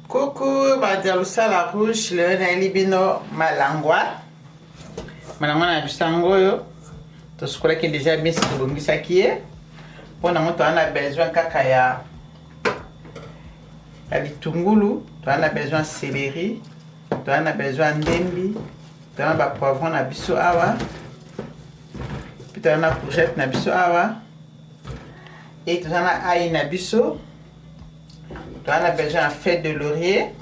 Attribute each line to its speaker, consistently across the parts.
Speaker 1: Coucou, Badialusa la rouge, le Nailibino Malangwa. Malangwa na bisango yo. To skola qui déjà bien ce que ça qui est. Pour nous, on a besoin kakaya. Litungulu, tu as besoin de céleri, tu as besoin d'embi, tu as besoin de poivron na biso awa. Puis tu as courgette na biso awa. Et tu as ail na biso. Tu as besoin de feuilles de laurier.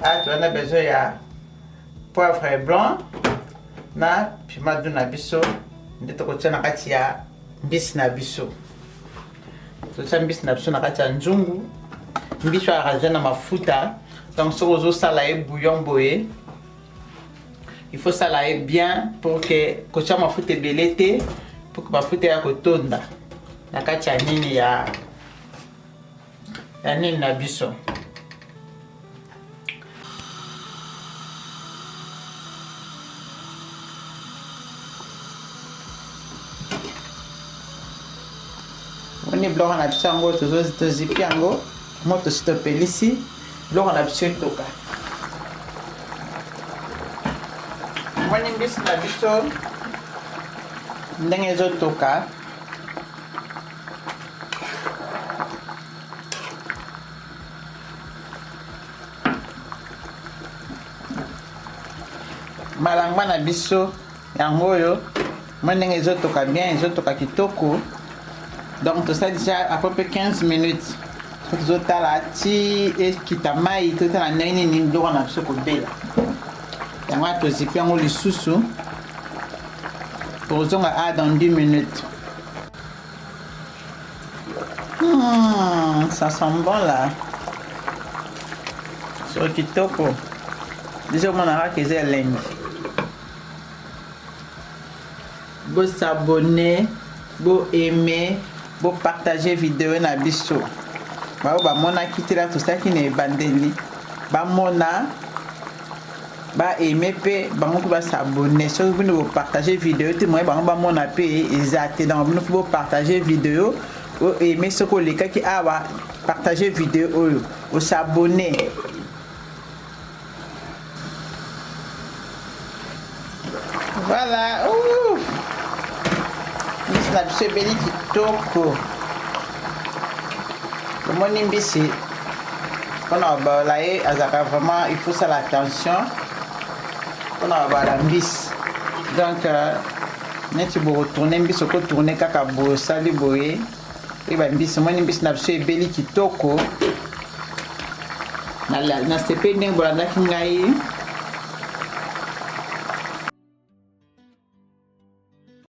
Speaker 1: Ah, tu as besoin de poivre blanc. Na piment na biso. Ndito ko tsana kati ya mbisi na biso. Tu as mbisi na biso na kati ya nzungu. Mbisi ya raser na mafuta. Donc ce roseau salaye bouillon boye. Il faut salayer bien pour que kocha mafuta belete pour que mafuta ya kotonda. Na kati ya nini ya nini na biso. Oni bloc na biso yango tozipi yango moto stopeli ici bloc na biso toka. Moni mbisi na biso ndenge ezotoka. Malangwa na biso yango yo ndenge ezotoka bien, ezotoka kitoko. Donc tout ça déjà à peu près 15 minutes. Tout ça là ti et kitamai tout ça nini ni ndo na biso ko bela. Yango to zipi yango lisusu. Pour zonga a dans 10 minutes. Ça sent bon là. Sur kitoko. Déjà on a que c'est lingue. Vous s'abonner, vous aimer, vous partager vidéo na biso. Ba mona kitira tout ça qui ne bandeli. Ba mona ba aimer pe ba mo ba s'abonner. So vous partager vidéo tout moi ba mona pe exact donc vous partager vidéo ou aimer ce que les gars qui a partager vidéo ou s'abonner. Voilà. Ouh. La biso beli kitoko. Le moni mbisi. On a balé azaka vraiment il faut ça l'attention. On a balé mbisi. Donc neti bo retourner mbisi ko tourner kaka bo sali boye. Et ba mbisi moni mbisi na biso beli kitoko. Na sepe ndenge bolanda kingai.